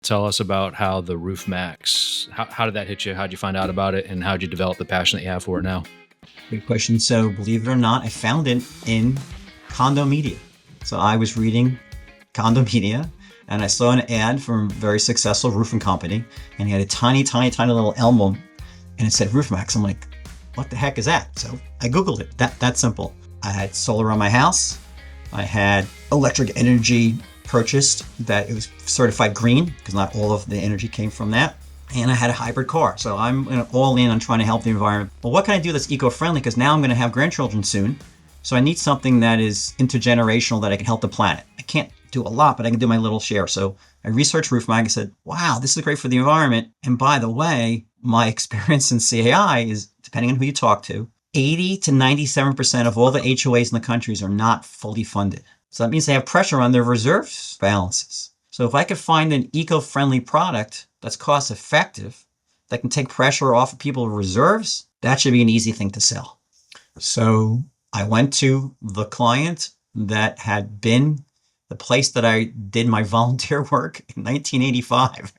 Tell us about how the Roof Maxx, how did that hit you? How'd you find out about it? And how'd you develop the passion that you have for it now? Good question. So believe it or not, I found it in condo media. So I was reading condo media and I saw an ad from a very successful roofing company, and he had a tiny little emblem and it said Roof Maxx. I'm like, what the heck is that? So I Googled it. That simple. I had solar on my house. I had electric energy purchased that it was certified green because not all of the energy came from that. And I had a hybrid car. So I'm all in on trying to help the environment. Well, what can I do that's eco-friendly? Because now I'm going to have grandchildren soon. So I need something that is intergenerational that I can help the planet. I can't do a lot, but I can do my little share. So I researched Roof Mag and said, wow, this is great for the environment. And by the way, my experience in CAI is, depending on who you talk to, 80 to 97% of all the HOAs in the countries are not fully funded. So that means they have pressure on their reserves balances. So if I could find an eco-friendly product that's cost effective, that can take pressure off of people's reserves, that should be an easy thing to sell. So I went to the client that had been the place that I did my volunteer work in 1985.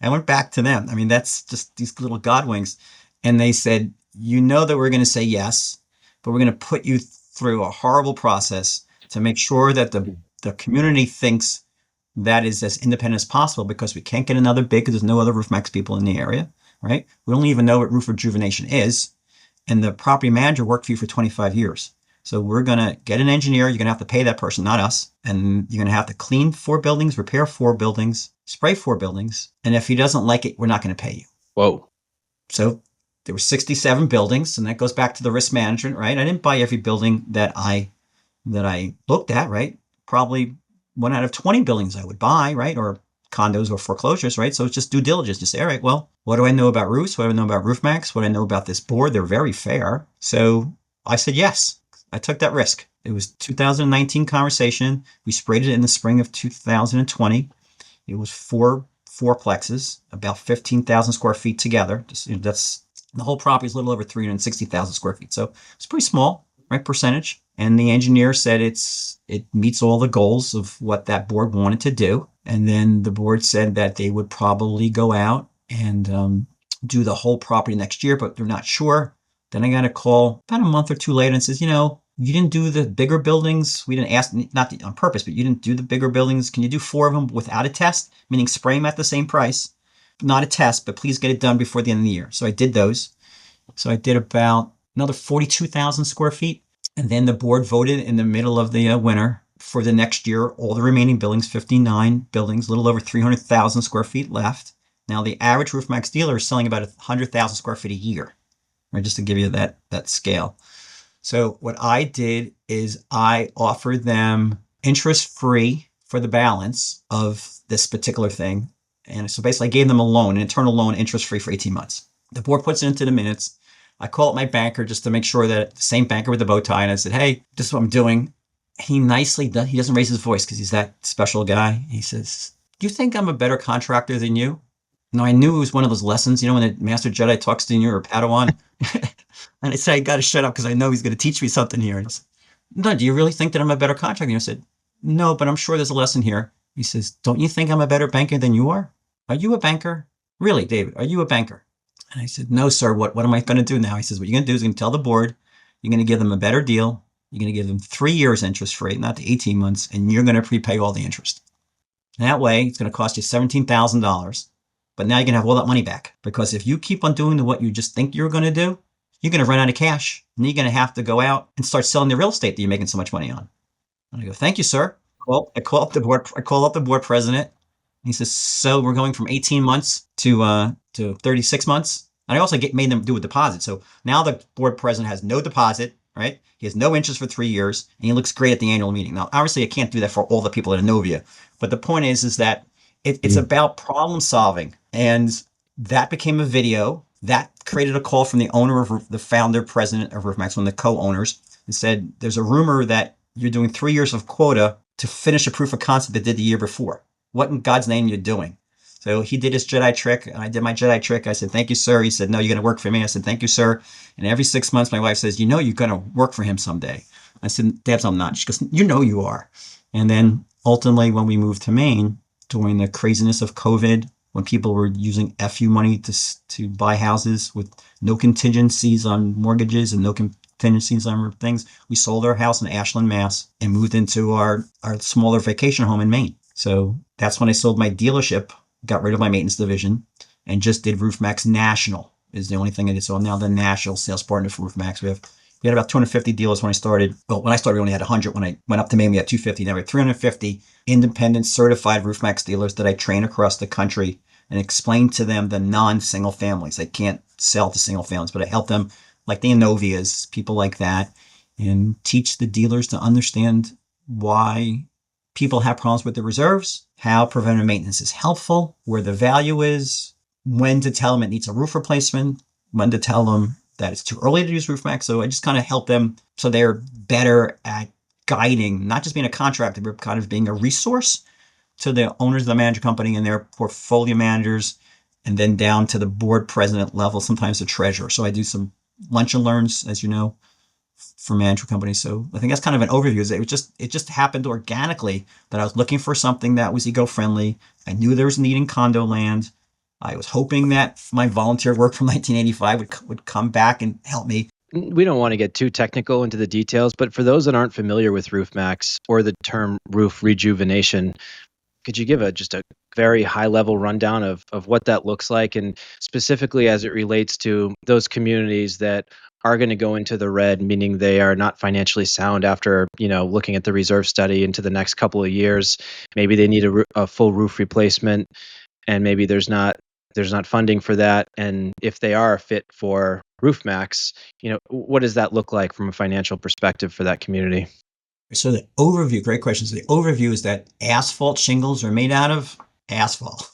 I went back to them. I mean, that's just these little godwings. And they said, you know that we're going to say yes, but we're going to put you through a horrible process to make sure that the community thinks that is as independent as possible, because we can't get another bid because there's no other Roof Maxx people in the area, right? We don't even know what roof rejuvenation is. And the property manager worked for you for 25 years. So we're going to get an engineer. You're going to have to pay that person, not us. And you're going to have to clean 4 buildings, repair 4 buildings, spray 4 buildings. And if he doesn't like it, we're not going to pay you. Whoa. So there were 67 buildings, and that goes back to the risk management, right? I didn't buy every building that I looked at, right? Probably 1 out of 20 buildings I would buy, right? Or condos or foreclosures, right? So it's just due diligence. Just say, all right, well, what do I know about roofs? What do I know about Roof Maxx? What do I know about this board? They're very fair. So I said yes. I took that risk. It was 2019 conversation. We sprayed it in the spring of 2020. It was 4 fourplexes, about 15,000 square feet together. That's the whole property is a little over 360,000 square feet. So it's pretty small, right? Percentage. And the engineer said it meets all the goals of what that board wanted to do. And then the board said that they would probably go out and do the whole property next year, but they're not sure. Then I got a call about a month or 2 later and says, you didn't do the bigger buildings. We didn't ask, not on purpose, but you didn't do the bigger buildings. Can you do 4 of them without a test? Meaning spray them at the same price, not a test, but please get it done before the end of the year. So I did those. So I did about another 42,000 square feet. And then the board voted in the middle of the winter for the next year, all the remaining buildings, 59 buildings, a little over 300,000 square feet left. Now the average Roof Maxx dealer is selling about 100,000 square feet a year, right? Just to give you that scale. So what I did is I offered them interest-free for the balance of this particular thing. And so basically I gave them a loan, an internal loan, interest-free for 18 months. The board puts it into the minutes. I call up my banker just to make sure that the same banker with the bow tie. And I said, hey, this is what I'm doing. He nicely does. He doesn't raise his voice because he's that special guy. He says, do you think I'm a better contractor than you? No, I knew it was one of those lessons, when the Master Jedi talks to you or Padawan. And I said, I got to shut up because I know he's going to teach me something here. And he said, no, do you really think that I'm a better contractor? And I said, no, but I'm sure there's a lesson here. He says, don't you think I'm a better banker than you are? Are you a banker? Really, David, are you a banker? And I said, no, sir, what am I going to do now? He says, what you're going to do is you're going to tell the board, you're going to give them a better deal. You're going to give them 3 years interest free, not the 18 months, and you're going to prepay all the interest. And that way, it's going to cost you $17,000. But now you're going to have all that money back. Because if you keep on doing what you just think you're going to do, you're going to run out of cash. And you're going to have to go out and start selling the real estate that you're making so much money on. And I go, thank you, sir. Well, I call up the board president. He says, so we're going from 18 months to 36 months. And I also made them do a deposit. So now the board president has no deposit, right? He has no interest for 3 years, and he looks great at the annual meeting. Now, obviously, I can't do that for all the people at Innovia. But the point is that it's about problem solving. And that became a video. That created a call from the owner of the founder, president of Roof Maxx, one of the co-owners, and said, there's a rumor that you're doing 3 years of quota to finish a proof of concept that did the year before. What in God's name you're doing? So he did his Jedi trick, and I did my Jedi trick. I said, thank you, sir. He said, no, you're going to work for me. I said, thank you, sir. And every 6 months, my wife says, you're going to work for him someday. I said, Debs, I'm not. She goes, you know you are. And then ultimately, when we moved to Maine, during the craziness of COVID, when people were using FU money to buy houses with no contingencies on mortgages and no contingencies on things. We sold our house in Ashland, Mass, and moved into our smaller vacation home in Maine. So that's when I sold my dealership, got rid of my maintenance division, and just did Roof Maxx National is the only thing I did. So I'm now the national sales partner for Roof Maxx. We had about 250 dealers when I started. Well, when I started, we only had 100. When I went up to Maine, we had 250. Now we have 350 independent certified Roof Maxx dealers that I train across the country and explain to them the non-single families. I can't sell to single families, but I help them, like the Innovias, people like that, and teach the dealers to understand why people have problems with the reserves, how preventive maintenance is helpful, where the value is, when to tell them it needs a roof replacement, when to tell them that it's too early to use Roof Maxx. So I just kind of help them so they're better at guiding, not just being a contractor, but kind of being a resource to the owners of the manager company and their portfolio managers, and then down to the board president level, sometimes the treasurer. So I do some lunch and learns, as you know, for management companies. So I think that's kind of an overview. It just happened organically that I was looking for something that was eco-friendly. I knew there was a need in condo land. I was hoping that my volunteer work from 1985 would come back and help me. We don't want to get too technical into the details, but for those that aren't familiar with Roof Maxx or the term roof rejuvenation, could you give just a very high level rundown of what that looks like, and specifically as it relates to those communities that are going to go into the red, meaning they are not financially sound after, looking at the reserve study into the next couple of years. Maybe they need a full roof replacement, and maybe there's not funding for that. And if they are a fit for Roof Maxx, what does that look like from a financial perspective for that community? So the overview, great question. So the overview is that asphalt shingles are made out of asphalt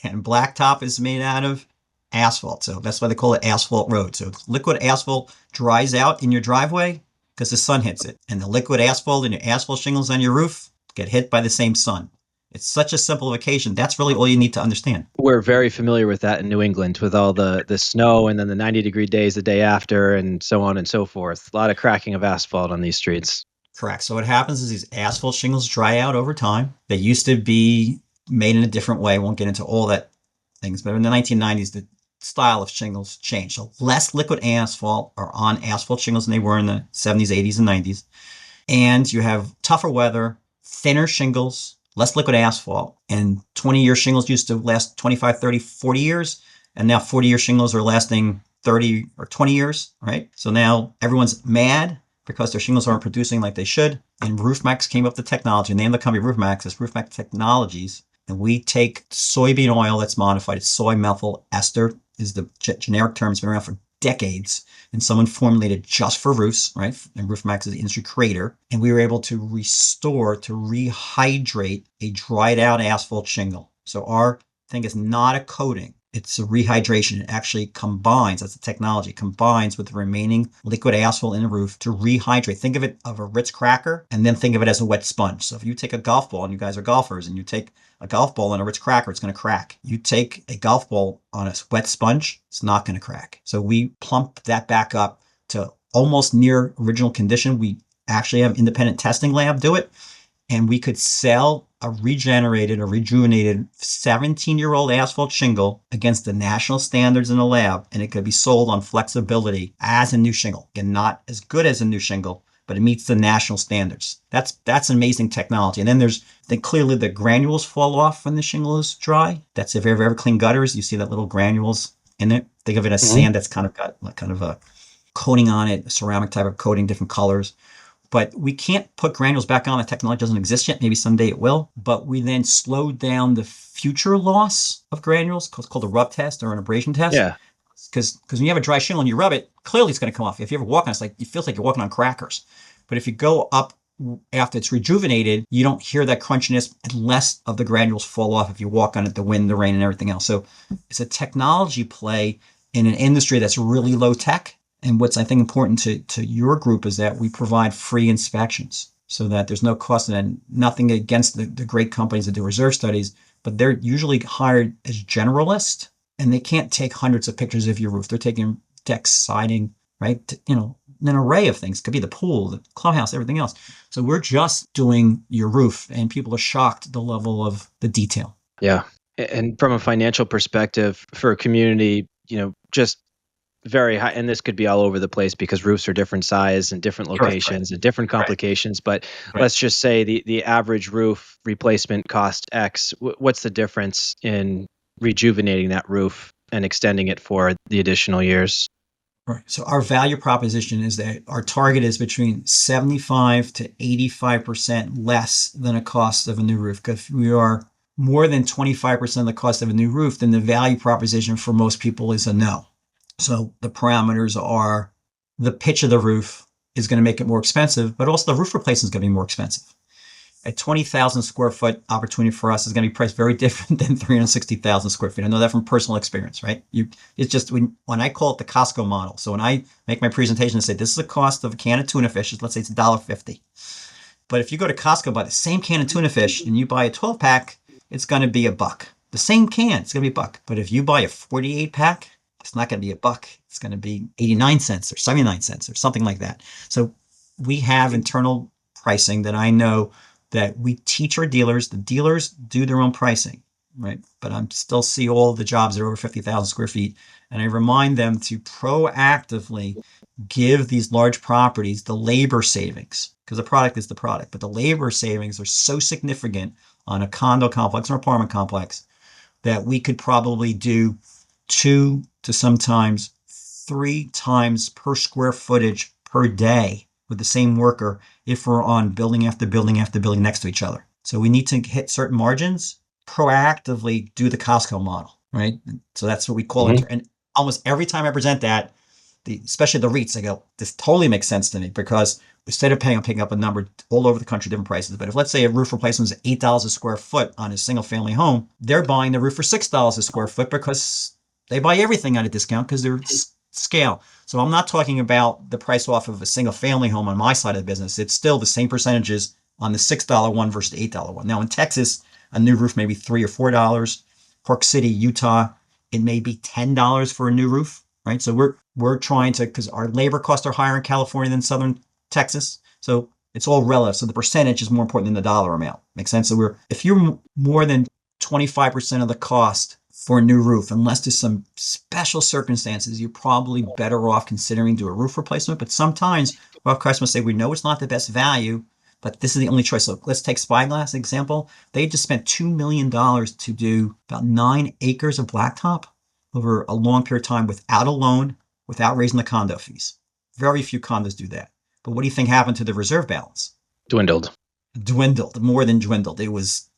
and blacktop is made out of asphalt. So that's why they call it asphalt road. So liquid asphalt dries out in your driveway because the sun hits it. And the liquid asphalt and your asphalt shingles on your roof get hit by the same sun. It's such a simplification. That's really all you need to understand. We're very familiar with that in New England with all the snow and then the 90-degree days the day after and so on and so forth. A lot of cracking of asphalt on these streets. Correct. So what happens is these asphalt shingles dry out over time. They used to be made in a different way. I won't get into all that things, but in the 1990s, the style of shingles changed. So less liquid asphalt are on asphalt shingles than they were in the 70s, 80s, and 90s. And you have tougher weather, thinner shingles, less liquid asphalt. And 20-year shingles used to last 25, 30, 40 years. And now 40-year shingles are lasting 30 or 20 years, right? So now everyone's mad because their shingles aren't producing like they should. And Roof Maxx came up with the technology. The name of the company Roof Maxx is Roof Maxx Technologies. And we take soybean oil that's modified. It's soy methyl ester is the generic term. It's been around for decades. And someone formulated just for roofs, right? And Roof Maxx is the industry creator. And we were able to rehydrate a dried out asphalt shingle. So our thing is not a coating. It's a rehydration. It actually combines, that's the technology, combines with the remaining liquid asphalt in the roof to rehydrate. Think of it of a Ritz cracker and then think of it as a wet sponge. So if you take a golf ball, and you guys are golfers, and you take a golf ball and a Ritz cracker, it's going to crack. You take a golf ball on a wet sponge, it's not going to crack. So we plump that back up to almost near original condition. We actually have independent testing lab do it. And we could sell a regenerated or rejuvenated 17-year-old asphalt shingle against the national standards in the lab, and it could be sold on flexibility as a new shingle. Again, not as good as a new shingle, but it meets the national standards. That's amazing technology. And then clearly the granules fall off when the shingle is dry. That's if you ever clean gutters, you see that little granules in it. Think of it as sand that's kind of got like kind of a coating on it, a ceramic type of coating, different colors. But we can't put granules back on. The technology doesn't exist yet. Maybe someday it will. But we then slow down the future loss of granules. It's called a rub test or an abrasion test. Yeah. Because when you have a dry shingle and you rub it, clearly it's going to come off. If you ever walk on it, it feels like you're walking on crackers. But if you go up after it's rejuvenated, you don't hear that crunchiness unless of the granules fall off if you walk on it, the wind, the rain, and everything else. So it's a technology play in an industry that's really low tech. And what's, I think, important to your group is that we provide free inspections so that there's no cost, and nothing against the great companies that do reserve studies, but they're usually hired as generalists, and they can't take hundreds of pictures of your roof. They're taking deck siding, right? an array of things. It could be the pool, the clubhouse, everything else. So we're just doing your roof, and people are shocked at the level of the detail. Yeah. And from a financial perspective for a community, just very high, and this could be all over the place because roofs are different size and different locations and different complications. But let's just say the average roof replacement cost X. What's the difference in rejuvenating that roof and extending it for the additional years? Right. So our value proposition is that our target is between 75 to 85% less than a cost of a new roof. Because if we are more than 25% of the cost of a new roof, then the value proposition for most people is a no. So the parameters are the pitch of the roof is going to make it more expensive, but also the roof replacement is going to be more expensive. A 20,000 square foot opportunity for us is going to be priced very different than 360,000 square feet. I know that from personal experience, right? It's just when I call it the Costco model. So when I make my presentation and say, this is the cost of a can of tuna fish, let's say it's $1.50. But if you go to Costco, buy the same can of tuna fish and you buy a 12 pack, it's going to be $1. The same can, it's going to be $1. But if you buy a 48 pack, it's not going to be $1. It's going to be 89 cents or 79 cents or something like that. So we have internal pricing that I know that we teach our dealers. The dealers do their own pricing, right? But I still see all the jobs that are over 50,000 square feet. And I remind them to proactively give these large properties the labor savings, because the product is the product. But the labor savings are so significant on a condo complex or apartment complex that we could probably do 2 to sometimes 3 times per square footage per day with the same worker if we're on building after building after building next to each other. So we need to hit certain margins, proactively do the Costco model, right? So that's what we call it. And almost every time I present that, especially the REITs, I go, this totally makes sense to me, because instead of picking up a number all over the country, different prices. But if let's say a roof replacement is $8 a square foot on a single family home, they're buying the roof for $6 a square foot because they buy everything at a discount because they're scale. So I'm not talking about the price off of a single family home on my side of the business. It's still the same percentages on the $6 one versus the $8 one. Now in Texas, a new roof may be $3 or $4. Park City, Utah, it may be $10 for a new roof, right? So we're trying to, because our labor costs are higher in California than Southern Texas. So it's all relative. So the percentage is more important than the dollar amount. Makes sense? So if you're more than 25% of the cost for a new roof, unless there's some special circumstances, you're probably better off considering do a roof replacement. But sometimes we'll have customers say, we know it's not the best value, but this is the only choice. So let's take Spyglass example. They just spent $2 million to do about 9 acres of blacktop over a long period of time without a loan, without raising the condo fees. Very few condos do that. But what do you think happened to the reserve balance? Dwindled, more than dwindled. It was,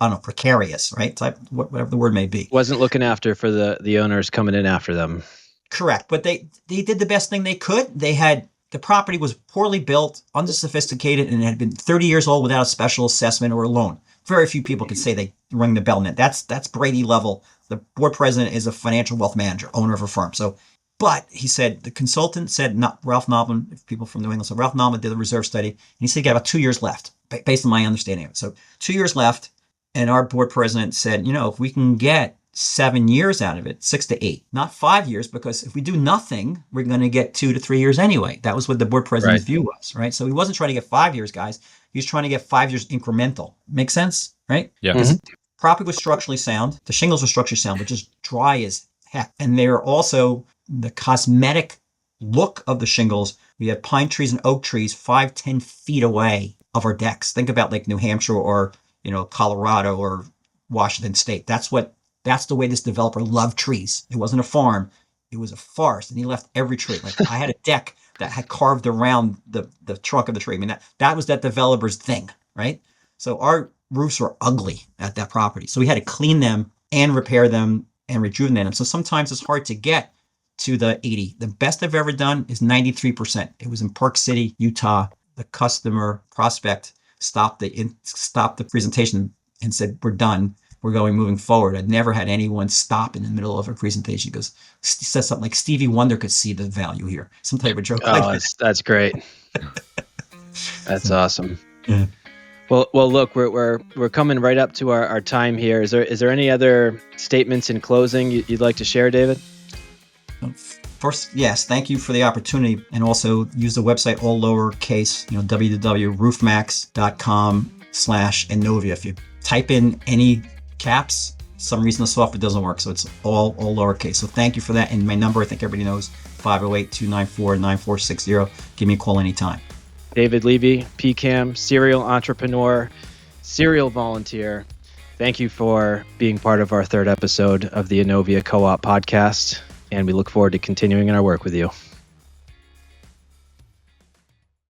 I don't know, precarious, right? Whatever the word may be. Wasn't looking after for the owners coming in after them. Correct. But they did the best thing they could. The property was poorly built, unsophisticated, and it had been 30 years old without a special assessment or a loan. Very few people could say they rang the bell net. That's Brady level. The board president is a financial wealth manager, owner of a firm. So, but he said, the consultant said, not Ralph Noblin, if people from New England. So Ralph Noblin did the reserve study, and he said he got about 2 years left, based on my understanding of it. So 2 years left. And our board president said, if we can get 7 years out of it, 6 to 8, not 5 years, because if we do nothing, we're going to get 2 to 3 years anyway. That was what the board president's view was, right? So he wasn't trying to get 5 years, guys. He was trying to get 5 years incremental. Make sense, right? Yeah. The property was structurally sound. The shingles were structurally sound, but just dry as heck. And they're also the cosmetic look of the shingles. We had pine trees and oak trees 5-10 feet away of our decks. Think about like New Hampshire or Colorado or Washington State. That's the way this developer loved trees. It wasn't a farm. It was a forest. And he left every tree. Like I had a deck that had carved around the trunk of the tree. I mean, that was that developer's thing, right? So our roofs were ugly at that property. So we had to clean them and repair them and rejuvenate them. So sometimes it's hard to get to the 80. The best I've ever done is 93%. It was in Park City, Utah. The customer prospect stopped the presentation and said, we're done. We're moving forward. I'd never had anyone stop in the middle of a presentation. He says something like Stevie Wonder could see the value here. Some type of joke like that. That's great. That's awesome. Yeah. Well, look, we're coming right up to our time here. Is there any other statements in closing you'd like to share, David? First, yes, thank you for the opportunity. And also use the website all lowercase, www.roofmax.com/Innovia. If you type in any caps, some reason the software doesn't work. So it's all lowercase. So thank you for that. And my number, I think everybody knows, 508-294-9460. Give me a call anytime. David Levy, PCAM, serial entrepreneur, serial volunteer. Thank you for being part of our third episode of the Innovia CoOp Podcast, and we look forward to continuing our work with you.